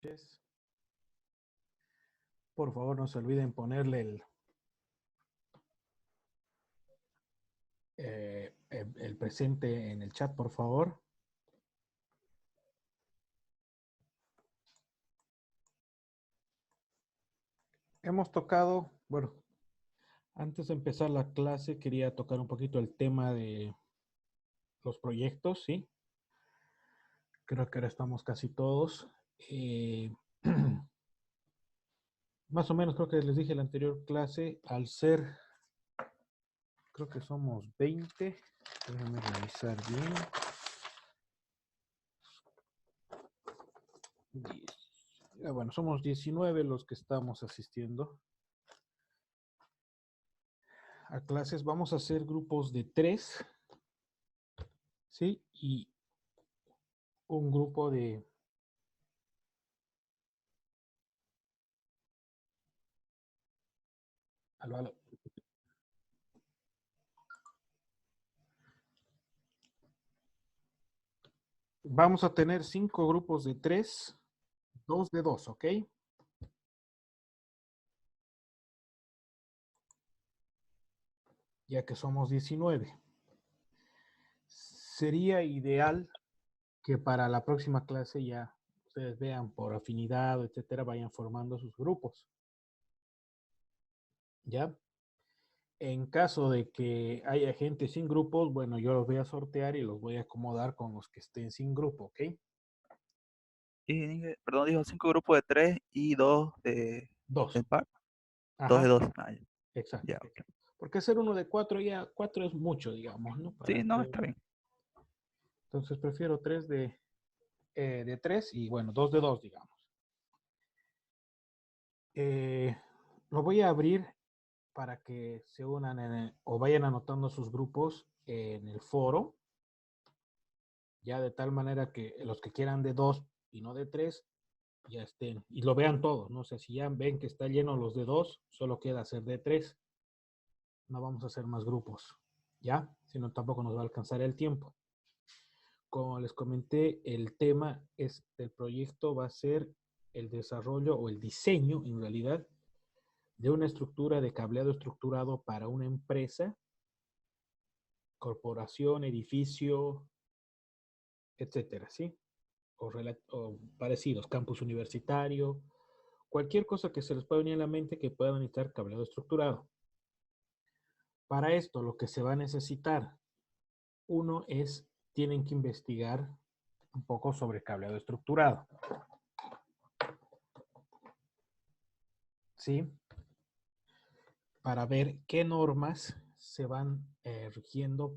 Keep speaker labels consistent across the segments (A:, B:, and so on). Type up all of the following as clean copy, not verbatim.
A: noches. Por favor, no se olviden ponerle el presente en el chat, por favor. Hemos tocado, bueno, antes de empezar la clase quería tocar un poquito el tema de los proyectos, ¿sí? Creo que ahora estamos casi todos. Más o menos creo que les dije en la anterior clase, al ser, creo que somos 20, déjenme revisar bien. 10. Bueno, somos 19 los que estamos asistiendo a clases. Vamos a hacer grupos de 3, ¿sí? Y un grupo de... Aló, aló. Vamos a tener 5 grupos de 3, 2 de 2, ¿ok? Ya que somos 19. Sería ideal que para la próxima clase ya ustedes vean por afinidad, etcétera, vayan formando sus grupos. ¿Ya? En caso de que haya gente sin grupos, bueno, yo los voy a sortear y los voy a acomodar con los que estén sin grupo, ¿ok?
B: Y, perdón, dijo 5 grupos de 3 y 2 de
A: 2.
B: par. 2 de
A: Ajá,
B: 2.
A: exacto,
B: Ya, ok.
A: exacto. Porque hacer uno de 4 ya, 4 es mucho, digamos, ¿no? Para
B: Sí, no,
A: que...
B: está bien.
A: Entonces prefiero 3 de 3 y bueno, 2 de 2, digamos. Eh, lo voy a abrir para que se unan o vayan anotando sus grupos en el foro, ya de tal manera que los que quieran de 2 y no de 3 ya estén y lo vean todos, ¿no? O sea, si ya ven que está lleno los de 2, solo queda hacer de 3. No vamos a hacer más grupos, ¿ya? Si no, tampoco nos va a alcanzar el tiempo. Como les comenté, el tema del proyecto va a ser el desarrollo o el diseño, en realidad, de una estructura de cableado estructurado para una empresa, corporación, edificio, etcétera, ¿sí? O parecidos, campus universitario, cualquier cosa que se les pueda venir a la mente que pueda necesitar cableado estructurado. Para esto, lo que se va a necesitar, uno es, tienen que investigar un poco sobre cableado estructurado, ¿sí? Para ver qué normas se van rigiendo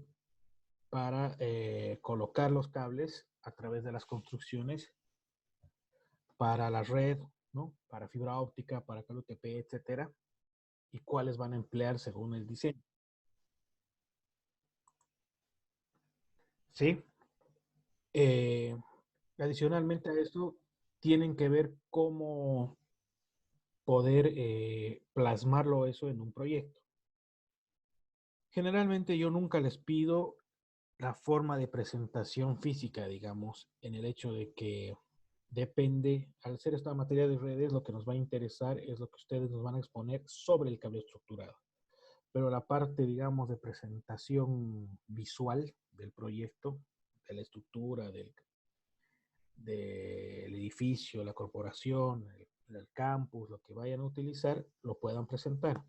A: para colocar los cables a través de las construcciones para la red, ¿no? Para fibra óptica, para cable UTP, etcétera, y cuáles van a emplear según el diseño. ¿Sí? Eh, Adicionalmente a esto, tienen que ver cómo poder plasmarlo eso en un proyecto. Generalmente yo nunca les pido la forma de presentación física, digamos, en el hecho de que depende, al ser esta materia de redes, lo que nos va a interesar es lo que ustedes nos van a exponer sobre el cable estructurado. Pero la parte, digamos, de presentación visual del proyecto, de la estructura, del edificio, la corporación, el campus, lo que vayan a utilizar, lo puedan presentar.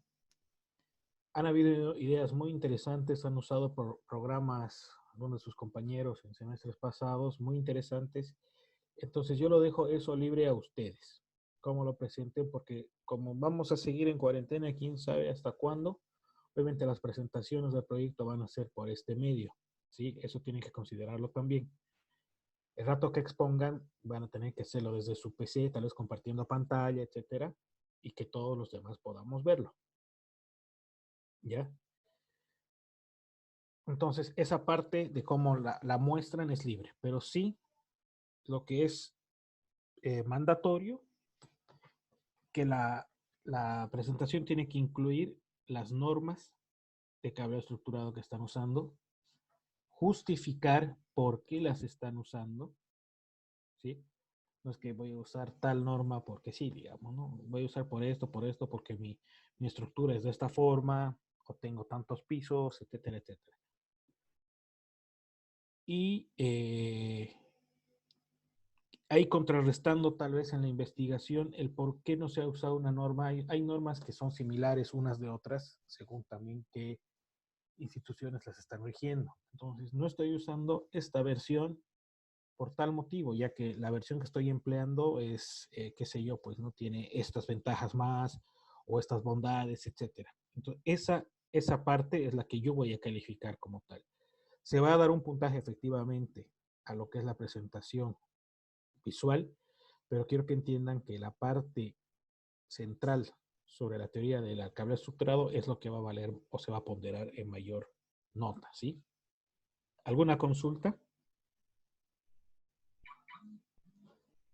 A: Han habido ideas muy interesantes, han usado programas, algunos de sus compañeros en semestres pasados, muy interesantes. Entonces yo lo dejo eso libre a ustedes, cómo lo presenten, porque como vamos a seguir en cuarentena, quién sabe hasta cuándo, obviamente las presentaciones del proyecto van a ser por este medio, ¿sí? Eso tienen que considerarlo también. El rato que expongan van a tener que hacerlo desde su PC, tal vez compartiendo pantalla, etcétera, y que todos los demás podamos verlo, ¿ya? Entonces, esa parte de cómo la muestran es libre, pero sí lo que es mandatorio, que la presentación tiene que incluir las normas de cableado estructurado que están usando, justificar por qué las están usando, ¿sí? No es que voy a usar tal norma porque sí, digamos, ¿no? Voy a usar por esto, porque mi estructura es de esta forma, o tengo tantos pisos, etcétera, etcétera. Y ahí contrarrestando tal vez en la investigación el por qué no se ha usado una norma. Hay normas que son similares unas de otras, según también qué instituciones las están rigiendo. Entonces, no estoy usando esta versión por tal motivo, ya que la versión que estoy empleando es, qué sé yo, pues no tiene estas ventajas más o estas bondades, etcétera. Entonces, esa parte es la que yo voy a calificar como tal. Se va a dar un puntaje efectivamente a lo que es la presentación visual, pero quiero que entiendan que la parte central sobre la teoría del cable estructurado es lo que va a valer o se va a ponderar en mayor nota, ¿sí? ¿Alguna consulta?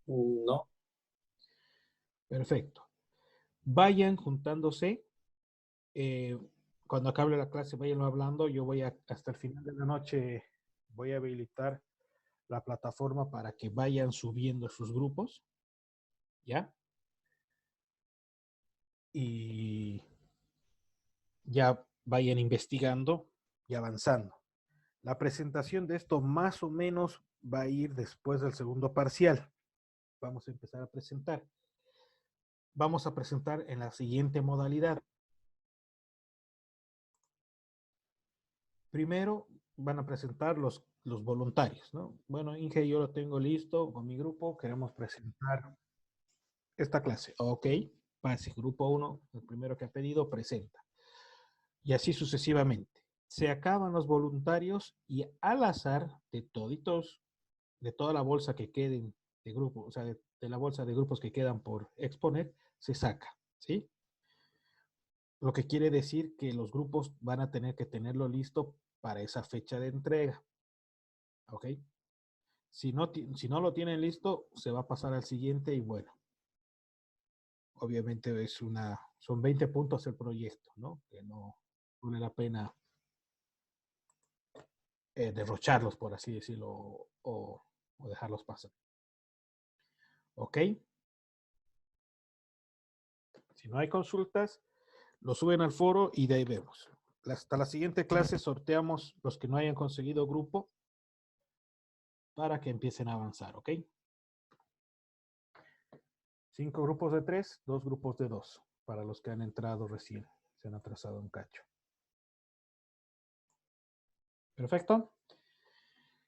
C: No.
A: Perfecto. Vayan juntándose. eh, Cuando acabe la clase, vayan hablando. Yo voy hasta el final de la noche, voy a habilitar la plataforma para que vayan subiendo sus grupos, ¿ya? Y ya vayan investigando y avanzando. La presentación de esto más o menos va a ir después del segundo parcial. Vamos a empezar a presentar. Vamos a presentar en la siguiente modalidad. Primero van a presentar los voluntarios, ¿no? Bueno, Inge, yo lo tengo listo con mi grupo, queremos presentar esta clase. Ok, pase, grupo 1, el primero que ha pedido, presenta. Y así sucesivamente. Se acaban los voluntarios y al azar de toditos, de toda la bolsa que queden de grupo, o sea, de la bolsa de grupos que quedan por exponer, se saca, ¿sí? Lo que quiere decir que los grupos van a tener que tenerlo listo para esa fecha de entrega, ¿ok? Si no lo tienen listo, se va a pasar al siguiente y bueno, obviamente son 20 puntos el proyecto, ¿no? Que no vale la pena derrocharlos, por así decirlo, o dejarlos pasar. ¿Ok? Si no hay consultas, lo suben al foro y de ahí vemos. Hasta la siguiente clase sorteamos los que no hayan conseguido grupo para que empiecen a avanzar, ¿ok? 5 grupos de 3, 2 grupos de 2, para los que han entrado recién, se han atrasado un cacho. Perfecto.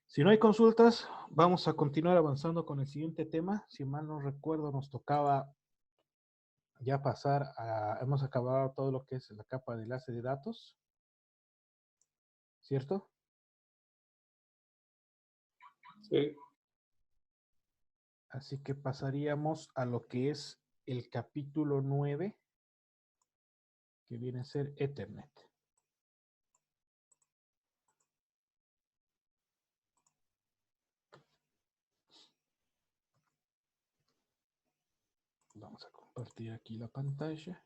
A: Si no hay consultas, vamos a continuar avanzando con el siguiente tema. Si mal no recuerdo, nos tocaba ya pasar a... Hemos acabado todo lo que es la capa de enlace de datos, ¿cierto?
C: Sí.
A: Así que pasaríamos a lo que es el capítulo 9, que viene a ser Ethernet. Vamos a compartir aquí la pantalla.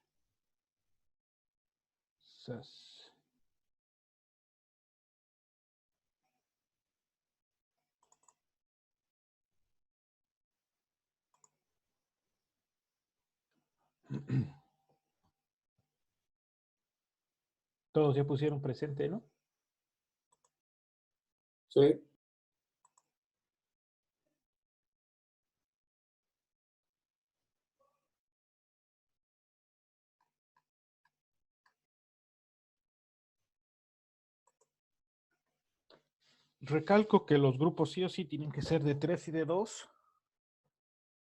A: SAS. Todos ya pusieron presente, ¿no?
C: Sí.
A: Recalco que los grupos sí o sí tienen que ser de 3 y de 2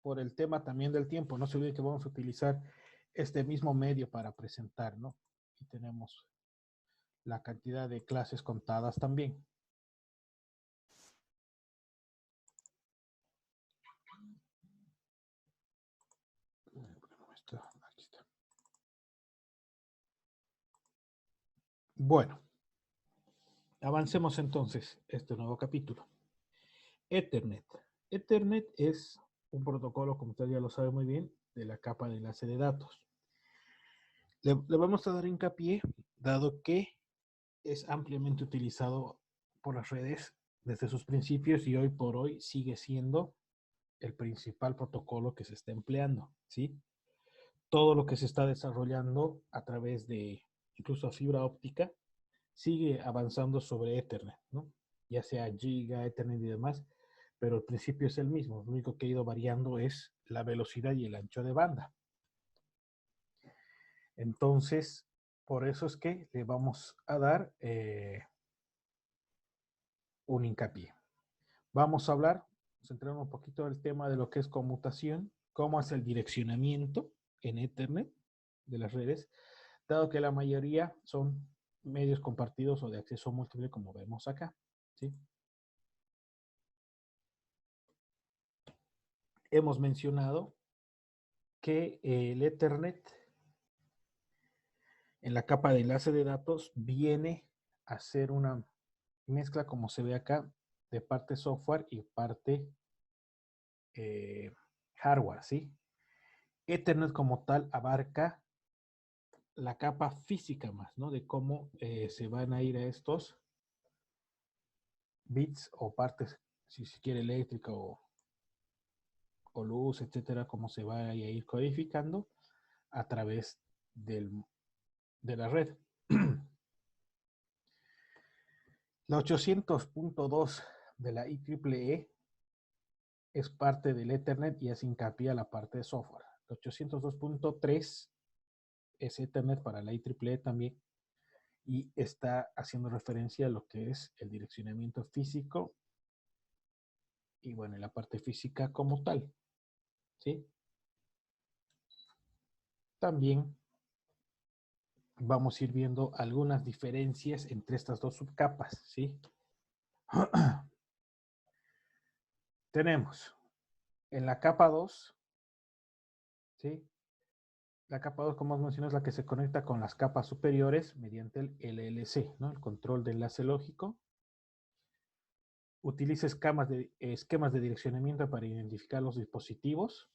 A: por el tema también del tiempo. No se olviden que vamos a utilizar este mismo medio para presentar, ¿no? Y tenemos la cantidad de clases contadas también. Aquí está. Bueno, avancemos entonces este nuevo capítulo. Ethernet. Ethernet es un protocolo, como usted ya lo sabe muy bien, de la capa de enlace de datos. Le vamos a dar hincapié, dado que es ampliamente utilizado por las redes desde sus principios y hoy por hoy sigue siendo el principal protocolo que se está empleando, ¿sí? Todo lo que se está desarrollando a través de incluso fibra óptica sigue avanzando sobre Ethernet, ¿no? Ya sea Giga, Ethernet y demás, pero el principio es el mismo. Lo único que ha ido variando es la velocidad y el ancho de banda. Entonces, por eso es que le vamos a dar un hincapié. Vamos a hablar, centrarnos un poquito en el tema de lo que es conmutación, cómo es el direccionamiento en Ethernet de las redes, dado que la mayoría son medios compartidos o de acceso múltiple, como vemos acá, ¿sí? Hemos mencionado que el Ethernet en la capa de enlace de datos viene a ser una mezcla, como se ve acá, de parte software y parte hardware, ¿sí? Ethernet como tal abarca la capa física más, ¿no? De cómo se van a ir a estos bits o partes, si se quiere eléctrica o luz, etcétera, cómo se va a ir codificando a través de la red. La 800.2 de la IEEE es parte del Ethernet y hace hincapié a la parte de software. La 802.3 es Ethernet para la IEEE también y está haciendo referencia a lo que es el direccionamiento físico y bueno, la parte física como tal, ¿sí? También vamos a ir viendo algunas diferencias entre estas dos subcapas, ¿sí? Tenemos en la capa 2, ¿sí? La capa 2, como os mencioné, es la que se conecta con las capas superiores mediante el LLC, ¿no? El control de enlace lógico. Utiliza esquemas de direccionamiento para identificar los dispositivos,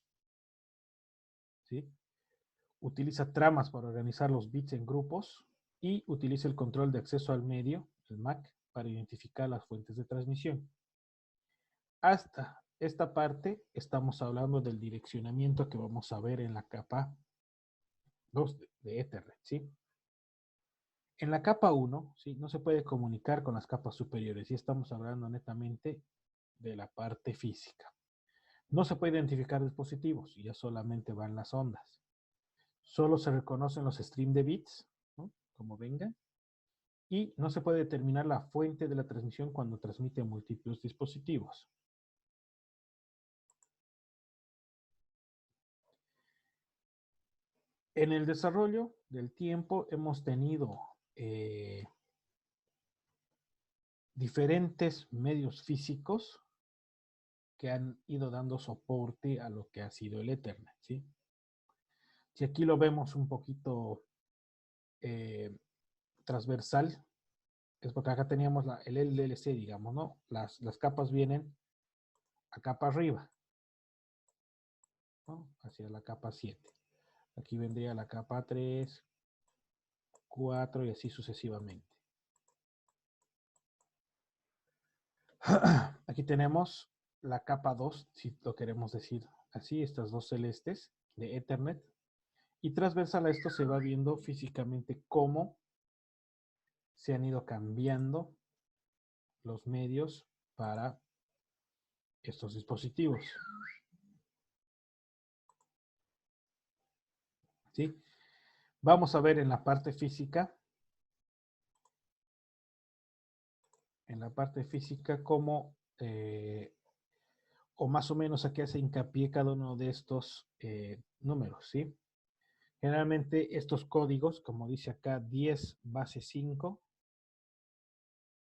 A: ¿sí? Utiliza tramas para organizar los bits en grupos y utiliza el control de acceso al medio, el MAC, para identificar las fuentes de transmisión. Hasta esta parte estamos hablando del direccionamiento que vamos a ver en la capa 2 de Ethernet, ¿sí? En la capa 1, ¿sí? No se puede comunicar con las capas superiores y estamos hablando netamente de la parte física. No se puede identificar dispositivos, ya solamente van las ondas. Solo se reconocen los streams de bits, ¿no? Como vengan. Y no se puede determinar la fuente de la transmisión cuando transmite múltiples dispositivos. En el desarrollo del tiempo hemos tenido diferentes medios físicos que han ido dando soporte a lo que ha sido el Ethernet, ¿sí? Si aquí lo vemos un poquito transversal, es porque acá teníamos el LLC, digamos, ¿no? Las capas vienen a capa arriba, ¿no? Hacia la capa 7. Aquí vendría la capa 3, 4 y así sucesivamente. Aquí tenemos la capa 2, si lo queremos decir así, estas dos celestes de Ethernet. Y transversal a esto se va viendo físicamente cómo se han ido cambiando los medios para estos dispositivos. ¿Sí? Vamos a ver en la parte física, cómo, o más o menos a qué hace hincapié cada uno de estos números, ¿sí? Generalmente estos códigos, como dice acá, 10 base 5,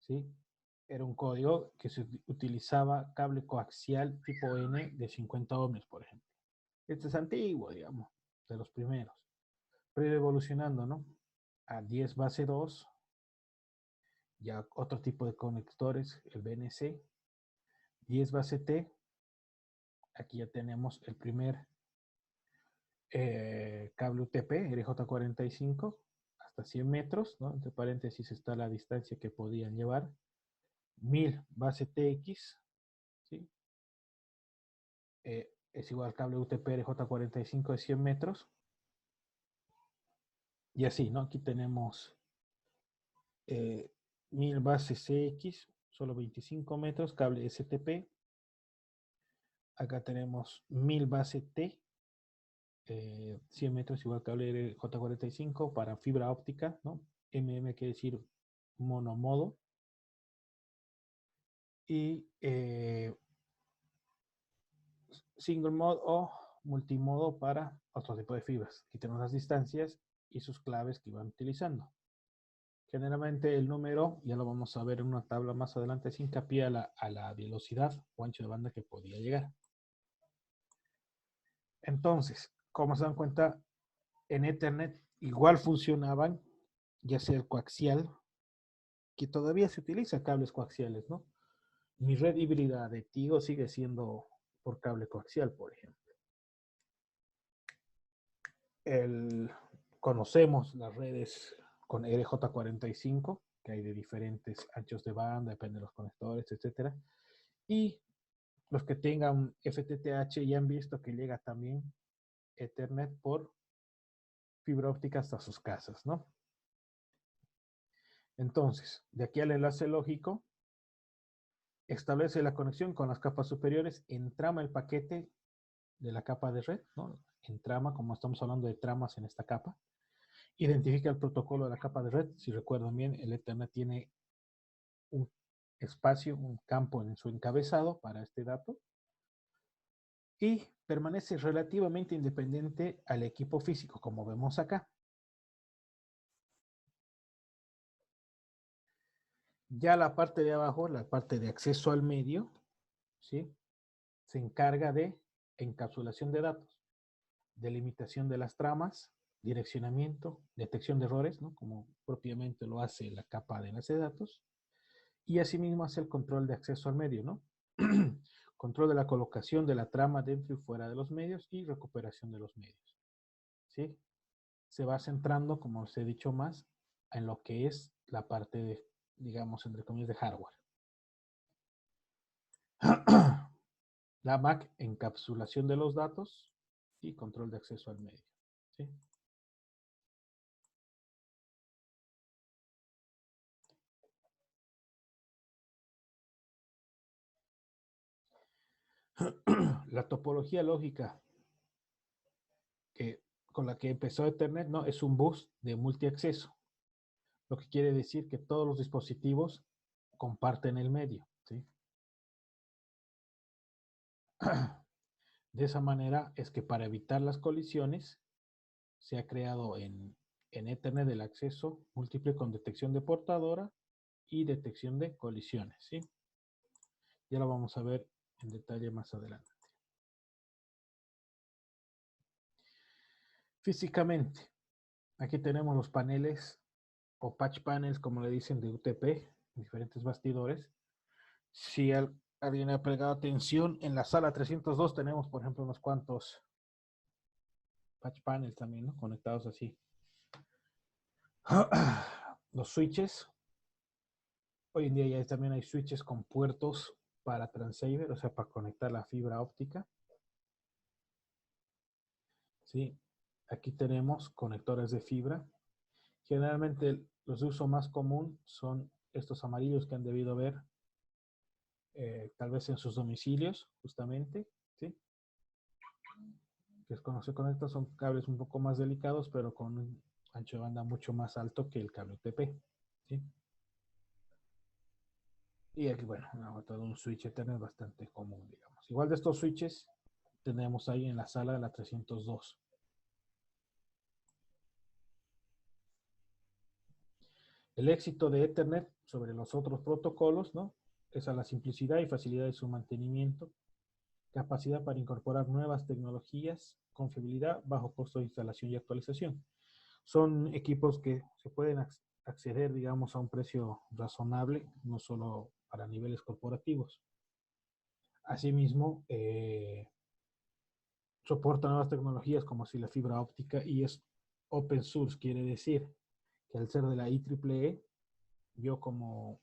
A: ¿sí? Era un código que se utilizaba cable coaxial tipo N de 50 ohmios, por ejemplo. Este es antiguo, digamos, de los primeros. Pero evolucionando, ¿no? A 10 base 2, ya otro tipo de conectores, el BNC. 10 base T, aquí ya tenemos el primer cable UTP, RJ45, hasta 100 metros, ¿no? Entre paréntesis está la distancia que podían llevar. 1000 base TX, ¿sí? es igual al cable UTP J45 de 100 metros. Y así, ¿no? Aquí tenemos 1000 bases CX, solo 25 metros, cable STP. Acá tenemos 1000 base T, 100 metros igual cable J45 para fibra óptica, ¿no? quiere decir monomodo. Y single mode o multimodo para otro tipo de fibras. Aquí tenemos las distancias y sus claves que van utilizando. Generalmente el número, ya lo vamos a ver en una tabla más adelante, es hincapié a la velocidad o ancho de banda que podía llegar. Entonces, como se dan cuenta, en Ethernet igual funcionaban, ya sea el coaxial, que todavía se utiliza cables coaxiales, ¿no? Mi red híbrida de Tigo sigue siendo por cable coaxial, por ejemplo. Conocemos las redes con RJ45, que hay de diferentes anchos de banda, depende de los conectores, etcétera. Y los que tengan FTTH ya han visto que llega también Ethernet por fibra óptica hasta sus casas, ¿no? Entonces, de aquí al enlace lógico, establece la conexión con las capas superiores, entrama el paquete de la capa de red, ¿no? Entrama, como estamos hablando de tramas en esta capa, identifica el protocolo de la capa de red. Si recuerdan bien, el Ethernet tiene un espacio, un campo en su encabezado para este dato y permanece relativamente independiente al equipo físico, como vemos acá. Ya la parte de abajo, la parte de acceso al medio, ¿sí? Se encarga de encapsulación de datos, delimitación de las tramas, direccionamiento, detección de errores, ¿no? Como propiamente lo hace la capa de enlace de datos, y asimismo hace el control de acceso al medio, ¿no? Control de la colocación de la trama dentro y fuera de los medios y recuperación de los medios, ¿sí? Se va centrando, como os he dicho más, en lo que es la parte de, digamos, entre comillas, de hardware. La MAC, encapsulación de los datos y control de acceso al medio, ¿sí? La topología lógica con la que empezó Ethernet, ¿no? Es un bus de multiacceso, lo que quiere decir que todos los dispositivos comparten el medio, ¿sí? De esa manera es que para evitar las colisiones se ha creado en Ethernet el acceso múltiple con detección de portadora y detección de colisiones, ¿sí? Ya lo vamos a ver en detalle más adelante. Físicamente, aquí tenemos los paneles o patch panels, como le dicen, de UTP, diferentes bastidores. Si alguien ha pegado atención, en la sala 302 tenemos, por ejemplo, unos cuantos patch panels también, ¿no? Conectados así. Los switches. Hoy en día ya también hay switches con puertos para transceiver, o sea, para conectar la fibra óptica. ¿Sí? Aquí tenemos conectores de fibra. Generalmente los de uso más común son estos amarillos que han debido ver tal vez en sus domicilios, justamente, ¿sí? Que es cuando se conecta, son cables un poco más delicados, pero con un ancho de banda mucho más alto que el cable UTP, ¿sí? Y aquí, bueno, todo un switch Ethernet bastante común, digamos. Igual de estos switches tenemos ahí en la sala de la 302. El éxito de Ethernet sobre los otros protocolos, ¿no? Es a la simplicidad y facilidad de su mantenimiento, capacidad para incorporar nuevas tecnologías, confiabilidad, bajo costo de instalación y actualización. Son equipos que se pueden acceder, digamos, a un precio razonable, no solo para niveles corporativos. Asimismo, soporta nuevas tecnologías como si la fibra óptica y es open source, quiere decir que al ser de la IEEE, yo como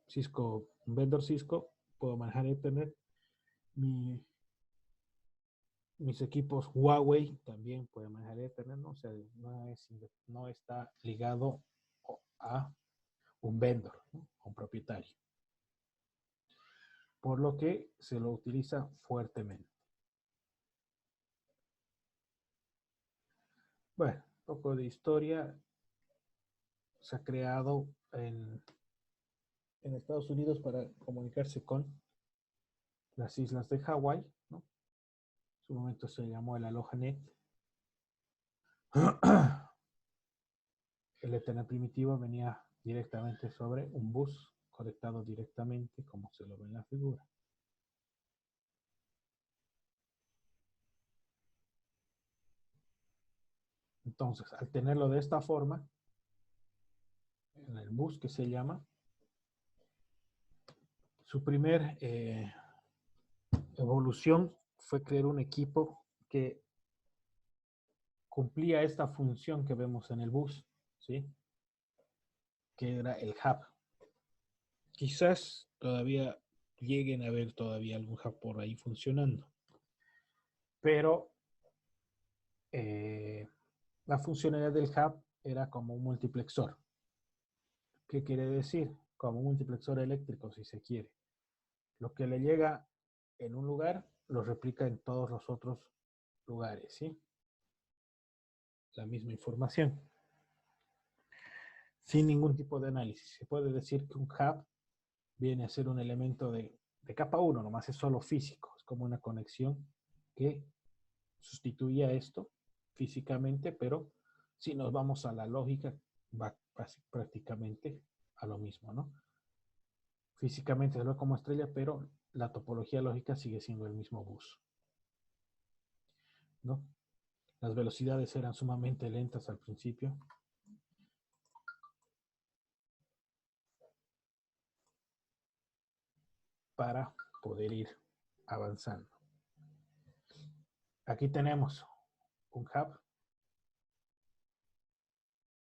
A: Cisco, un vendor Cisco, puedo manejar Ethernet Mi, mis equipos Huawei también pueden manejar Ethernet, ¿no? O sea, no está ligado a un vendor, ¿no? A un propietario. Por lo que se lo utiliza fuertemente. Bueno, un poco de historia. Se ha creado en Estados Unidos para comunicarse con las islas de Hawái, ¿no? En su momento se llamó el Aloha Net. El Ethernet primitivo venía directamente sobre un bus conectado directamente, como se lo ve en la figura. Entonces, al tenerlo de esta forma, en el bus que se llama, su primer evolución fue crear un equipo que cumplía esta función que vemos en el bus, ¿sí? Que era el hub. Quizás todavía lleguen a ver todavía algún hub por ahí funcionando, pero la funcionalidad del hub era como un multiplexor. ¿Qué quiere decir? Como un multiplexor eléctrico, si se quiere. Lo que le llega en un lugar, lo replica en todos los otros lugares, ¿sí? La misma información. Sin ningún tipo de análisis. Se puede decir que un hub viene a ser un elemento de capa 1, nomás es solo físico. Es como una conexión que sustituye a esto físicamente, pero si nos vamos a la lógica, va prácticamente a lo mismo, ¿no? Físicamente se ve como estrella, pero la topología lógica sigue siendo el mismo bus, ¿no? Las velocidades eran sumamente lentas al principio. Para poder ir avanzando. Aquí tenemos un hub,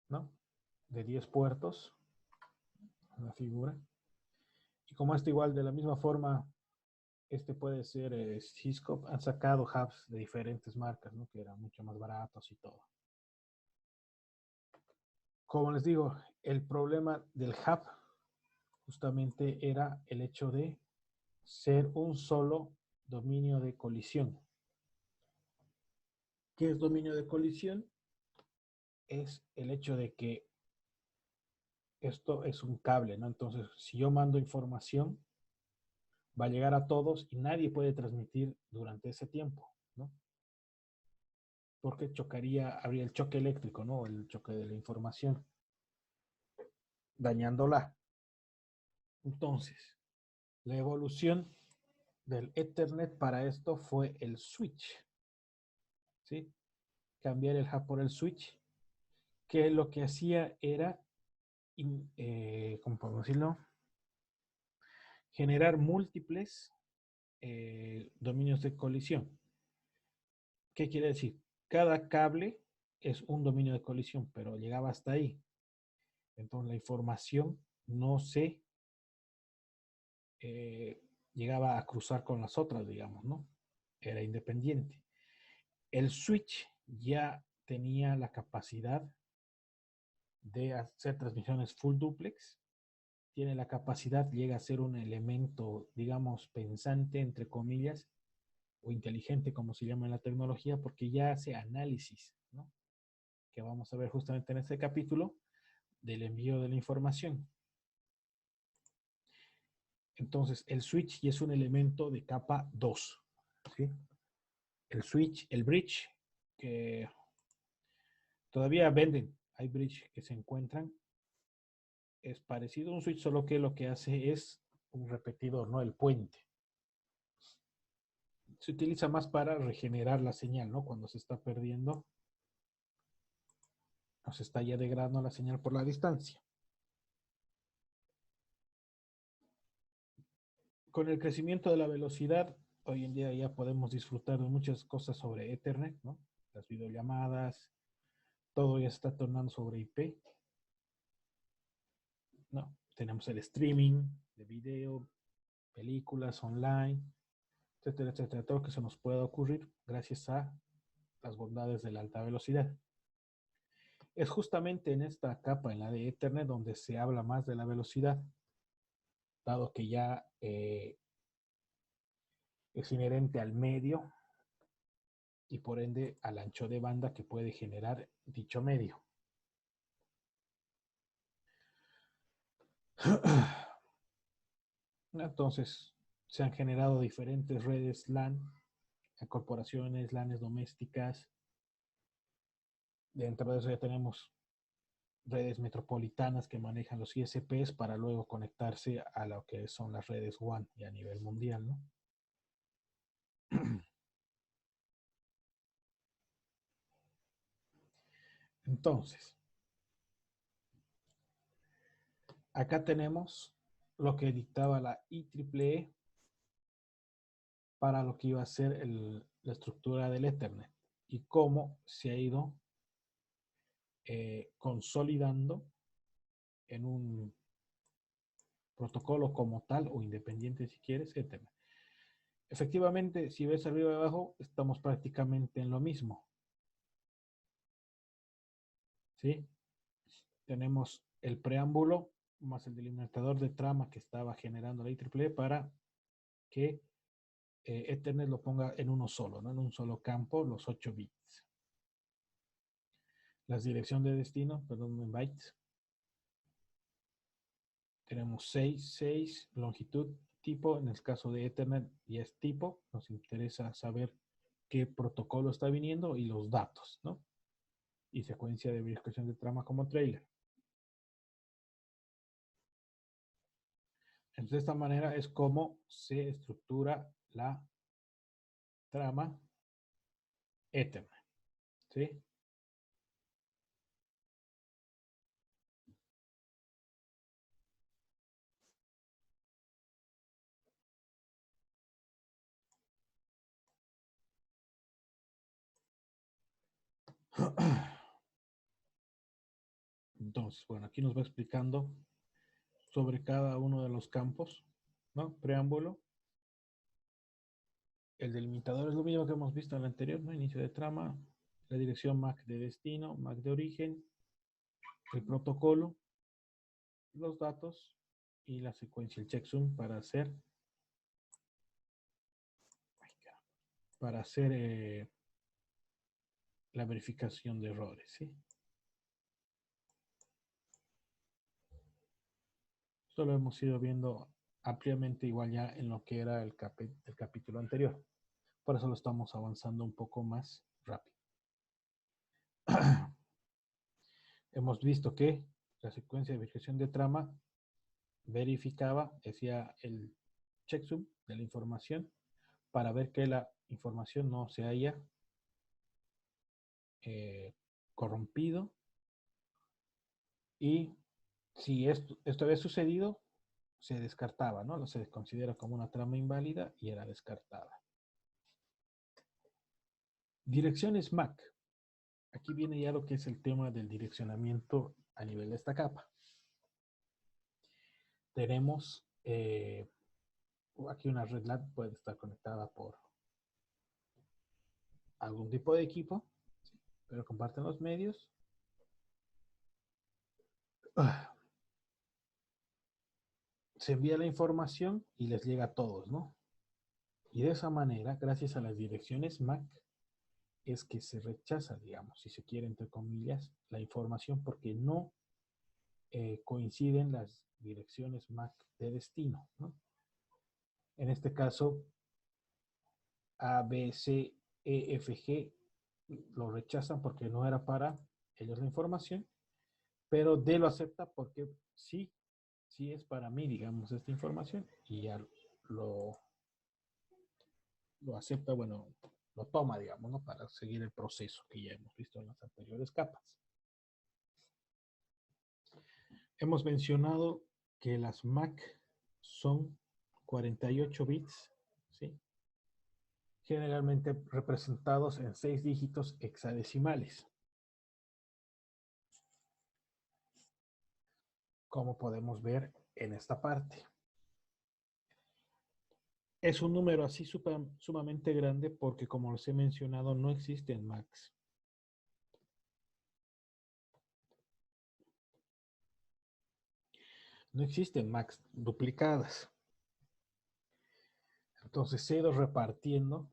A: ¿no? De 10 puertos, una figura. Y como este igual, de la misma forma, este puede ser Cisco, han sacado hubs de diferentes marcas, ¿no? Que eran mucho más baratos y todo. Como les digo, el problema del hub justamente era el hecho de ser un solo dominio de colisión. ¿Qué es dominio de colisión? Es el hecho de que esto es un cable, ¿no? Entonces, si yo mando información, va a llegar a todos y nadie puede transmitir durante ese tiempo, ¿no? Porque habría el choque eléctrico, ¿no? El choque de la información, dañándola. Entonces, la evolución del Ethernet para esto fue el switch, ¿sí? Cambiar el hub por el switch, que lo que hacía era, ¿cómo podemos decirlo? Generar múltiples dominios de colisión. ¿Qué quiere decir? Cada cable es un dominio de colisión, pero llegaba hasta ahí. Entonces la información no se llegaba a cruzar con las otras, digamos, ¿no? Era independiente. El switch ya tenía la capacidad de hacer transmisiones full duplex, tiene la capacidad, llega a ser un elemento, digamos, pensante, entre comillas, o inteligente, como se llama en la tecnología, porque ya hace análisis, ¿no? Que vamos a ver justamente en este capítulo, del envío de la información. Entonces, el switch ya es un elemento de capa 2, ¿sí? El switch, el bridge, que todavía venden, hay bridge que se encuentran, es parecido a un switch, solo que lo que hace es un repetidor, ¿no? El puente. Se utiliza más para regenerar la señal, ¿no? Cuando se está perdiendo, o se está ya degradando la señal por la distancia. Con el crecimiento de la velocidad, hoy en día ya podemos disfrutar de muchas cosas sobre Ethernet, ¿no? Las videollamadas, todo ya se está tornando sobre IP, ¿no? Tenemos el streaming de video, películas online. etcétera, etcétera, todo lo que se nos pueda ocurrir gracias a las bondades de la alta velocidad. Es justamente en esta capa, en la de Ethernet, donde se habla más de la velocidad, dado que ya es inherente al medio y por ende al ancho de banda que puede generar dicho medio. Entonces, se han generado diferentes redes LAN, corporaciones, LANes domésticas. Dentro de eso ya tenemos redes metropolitanas que manejan los ISPs para luego conectarse a lo que son las redes WAN y a nivel mundial, ¿no? Entonces, acá tenemos lo que dictaba la IEEE para lo que iba a ser la estructura del Ethernet y cómo se ha ido consolidando en un protocolo como tal o independiente si quieres, Ethernet. Efectivamente, si ves arriba y abajo, estamos prácticamente en lo mismo. ¿Sí? Tenemos el preámbulo más el delimitador de trama que estaba generando la IEEE para que Ethernet lo ponga en uno solo, ¿no? En un solo campo, los 8 bits. La dirección de destino, perdón, en bytes. Tenemos 6, longitud, tipo, en el caso de Ethernet y es tipo, nos interesa saber qué protocolo está viniendo y los datos, ¿no? Y secuencia de verificación de trama como trailer. Entonces, de esta manera es como se estructura la trama Ethernet, ¿sí? Entonces, bueno, aquí nos va explicando sobre cada uno de los campos, ¿no? Preámbulo. El delimitador es lo mismo que hemos visto en el anterior, ¿no? Inicio de trama, la dirección MAC de destino, MAC de origen, el protocolo, los datos y la secuencia, el checksum para hacer la verificación de errores, ¿sí? Esto lo hemos ido viendo ampliamente igual ya en lo que era el capítulo anterior. Por eso lo estamos avanzando un poco más rápido. Hemos visto que la secuencia de verificación de trama verificaba, hacía el checksum de la información para ver que la información no se haya corrompido y si esto había sucedido, se descartaba, ¿no? Se considera como una trama inválida y era descartada. Direcciones MAC. Aquí viene ya lo que es el tema del direccionamiento a nivel de esta capa. Tenemos aquí una red LAN, puede estar conectada por algún tipo de equipo, pero comparten los medios. Se envía la información y les llega a todos, ¿no? Y de esa manera, gracias a las direcciones MAC, es que se rechaza, digamos, si se quiere, entre comillas, la información porque no coinciden las direcciones MAC de destino, ¿no? En este caso, A, B, C, E, F, G lo rechazan porque no era para ellos la información, pero D lo acepta porque sí, sí es para mí, digamos, esta información y ya lo acepta, bueno, lo toma, digamos, ¿no? Para seguir el proceso que ya hemos visto en las anteriores capas. Hemos mencionado que las MAC son 48 bits, ¿sí? Generalmente representados en 6 dígitos hexadecimales. Como podemos ver en esta parte. Es un número así sumamente grande porque, como les he mencionado, no existen Macs. No existen Macs duplicadas. Entonces se ha ido repartiendo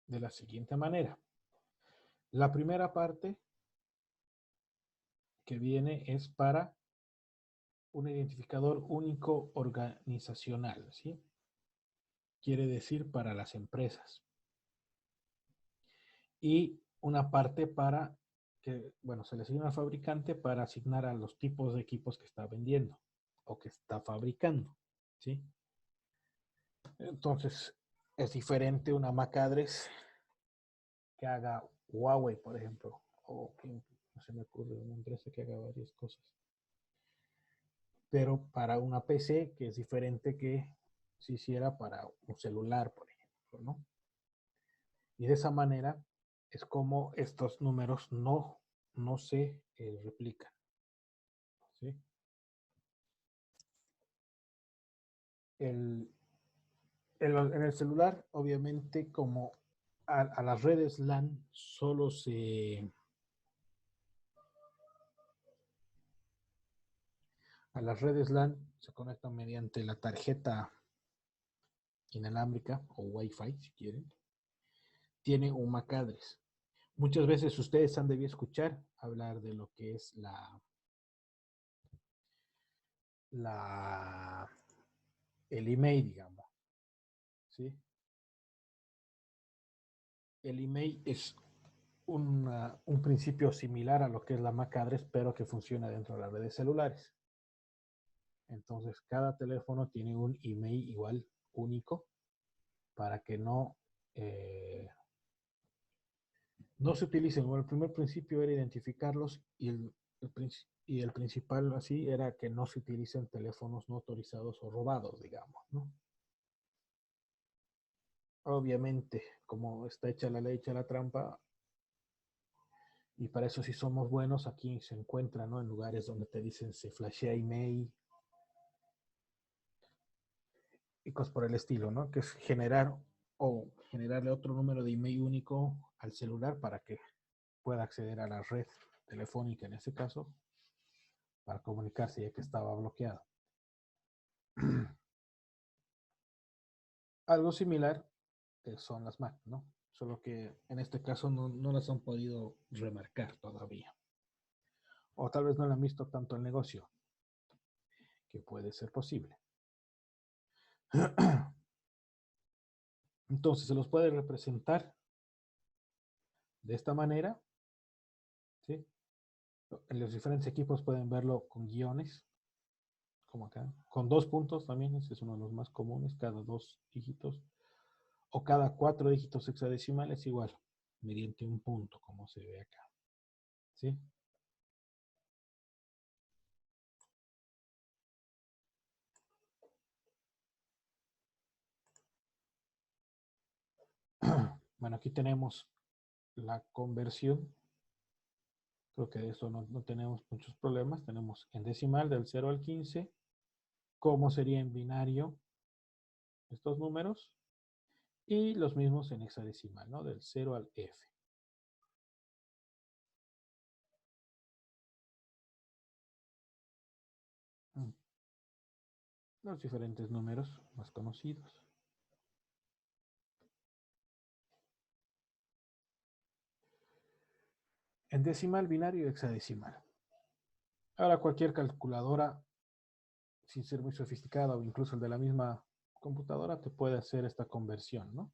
A: de la siguiente manera. La primera parte que viene es para un identificador único organizacional, ¿sí? Quiere decir para las empresas. Y una parte para que, bueno, se le asigna al fabricante para asignar a los tipos de equipos que está vendiendo o que está fabricando, ¿sí? Entonces, es diferente una MAC address que haga Huawei, por ejemplo, o que no se me ocurre una empresa que haga varias cosas. Pero para una PC, que es diferente que si hiciera para un celular, por ejemplo, ¿no? Y de esa manera es como estos números no se replican, ¿sí? En el celular, obviamente, como a las redes LAN solo a las redes LAN se conectan mediante la tarjeta inalámbrica o Wi-Fi, si quieren. Tiene un MAC address. Muchas veces ustedes han debido escuchar hablar de lo que es el email, digamos, ¿sí? El email es un principio similar a lo que es la MAC address, pero que funciona dentro de las redes celulares. Entonces, cada teléfono tiene un email igual único para que no se utilicen. Bueno, el primer principio era identificarlos y el principal así era que no se utilicen teléfonos no autorizados o robados, digamos, ¿no? Obviamente, como está hecha la ley, hecha la trampa, y para eso si somos buenos, aquí se encuentra, ¿no? En lugares donde te dicen se flashea email y cosas por el estilo, ¿no? Que es generarle otro número de email único al celular para que pueda acceder a la red telefónica en este caso, para comunicarse ya que estaba bloqueado. Algo similar son las Mac, ¿no? Solo que en este caso no las han podido remarcar todavía. O tal vez no le han visto tanto el negocio, que puede ser posible. Entonces se los puede representar de esta manera, ¿sí? En los diferentes equipos pueden verlo con guiones, como acá, con 2 puntos también, ese es uno de los más comunes, cada 2 dígitos, o cada 4 dígitos hexadecimales igual, mediante un punto, como se ve acá, ¿sí? Bueno, aquí tenemos la conversión. Creo que de eso no tenemos muchos problemas. Tenemos en decimal del 0 al 15. ¿Cómo sería en binario estos números? Y los mismos en hexadecimal, ¿no? Del 0 al F. Los diferentes números más conocidos. En decimal, binario y hexadecimal. Ahora cualquier calculadora, sin ser muy sofisticada o incluso el de la misma computadora, te puede hacer esta conversión, ¿no?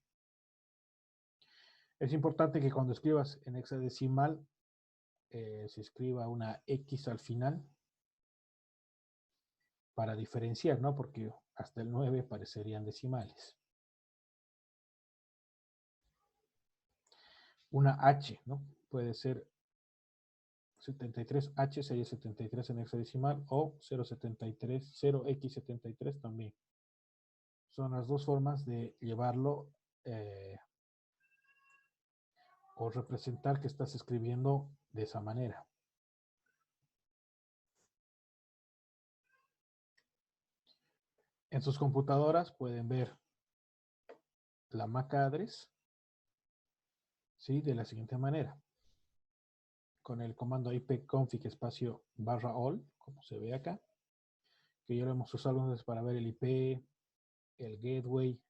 A: Es importante que cuando escribas en hexadecimal se escriba una X al final para diferenciar, ¿no? Porque hasta el 9 parecerían decimales. Una H, ¿no? Puede ser 73H, sería 73 en hexadecimal, o 073, 0x73 también. Son las dos formas de llevarlo o representar que estás escribiendo de esa manera. En sus computadoras pueden ver la MAC address, ¿sí? De la siguiente manera. Con el comando ipconfig espacio /all, como se ve acá, que ya lo hemos usado entonces para ver el IP, el gateway,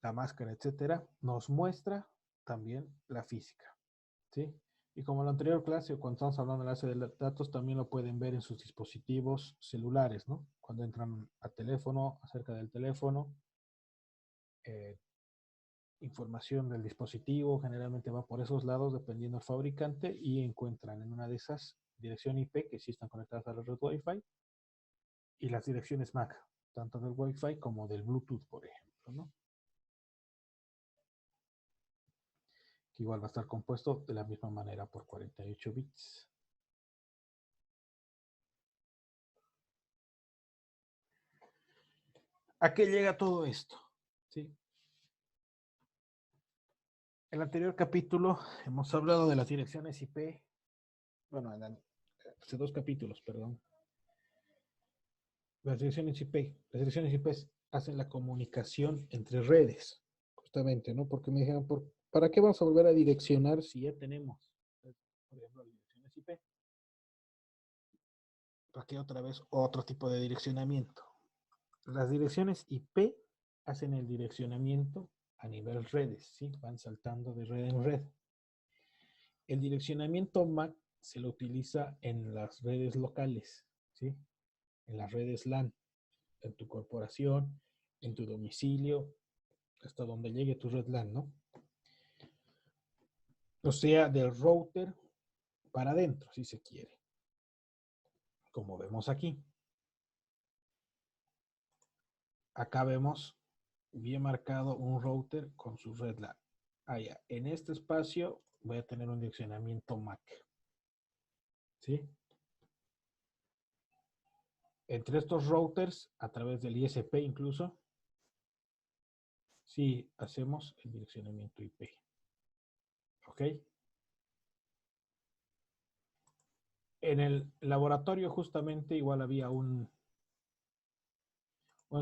A: la máscara, etcétera, nos muestra también la física, ¿sí? Y como en la anterior clase, cuando estamos hablando de la base de datos, también lo pueden ver en sus dispositivos celulares, ¿no? Cuando entran a teléfono, acerca del teléfono, información del dispositivo, generalmente va por esos lados dependiendo del fabricante y encuentran en una de esas dirección IP que sí están conectadas a la red Wi-Fi y las direcciones MAC, tanto del Wi-Fi como del Bluetooth, por ejemplo, ¿no? Que igual va a estar compuesto de la misma manera por 48 bits. ¿A qué llega todo esto? ¿Sí? En el anterior capítulo hemos hablado de las direcciones IP. Bueno, hace 2 capítulos, perdón. Las direcciones IP. Las direcciones IP hacen la comunicación entre redes, justamente, ¿no? Porque me dijeron, ¿para qué vamos a volver a direccionar si ya tenemos, por ejemplo, direcciones IP? ¿Para qué otra vez otro tipo de direccionamiento? Las direcciones IP hacen el direccionamiento a nivel redes, ¿sí? Van saltando de red en red. El direccionamiento MAC se lo utiliza en las redes locales, ¿sí? En las redes LAN, en tu corporación, en tu domicilio, hasta donde llegue tu red LAN, ¿no? O sea, del router para adentro, si se quiere. Como vemos aquí. Acá vemos bien marcado un router con su red LAN. Allá, en este espacio voy a tener un direccionamiento MAC. ¿Sí? Entre estos routers, a través del ISP incluso, sí hacemos el direccionamiento IP. ¿Ok? En el laboratorio justamente igual había unos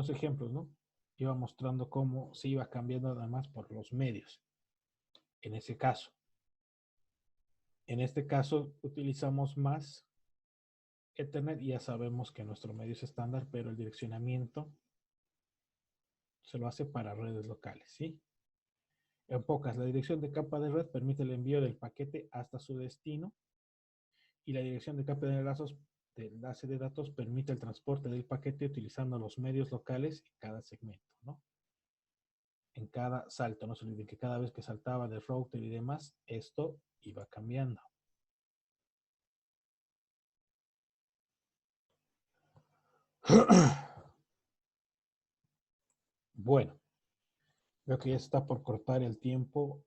A: ejemplos, ¿no? Iba mostrando cómo se iba cambiando además por los medios. En ese caso. En este caso utilizamos más Ethernet y ya sabemos que nuestro medio es estándar, pero el direccionamiento se lo hace para redes locales, ¿sí? En pocas, la dirección de capa de red permite el envío del paquete hasta su destino y la dirección de capa de enlace de datos permite el transporte del paquete utilizando los medios locales en cada segmento, ¿no? En cada salto, no se olviden que cada vez que saltaba del router y demás, esto iba cambiando. Bueno, veo que ya está por cortar el tiempo.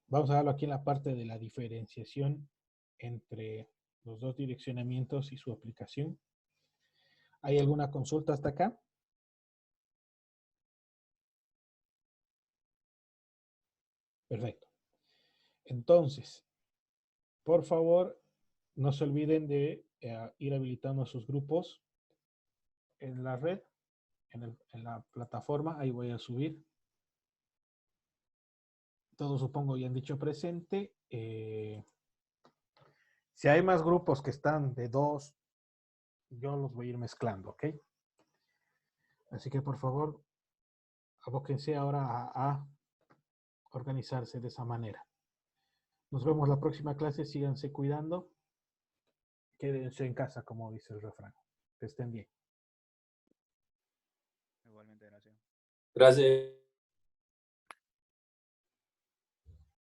A: Vamos a verlo aquí en la parte de la diferenciación entre los dos direccionamientos y su aplicación. ¿Hay alguna consulta hasta acá? Perfecto. Entonces, por favor, no se olviden de ir habilitando sus grupos en la red, en la plataforma. Ahí voy a subir. Todos supongo ya han dicho presente. Si hay más grupos que están de 2, yo los voy a ir mezclando, ¿ok? Así que por favor, abóquense ahora a organizarse de esa manera. Nos vemos la próxima clase. Síganse cuidando. Quédense en casa, como dice el refrán. Que estén bien.
B: Igualmente, gracias.
C: Gracias.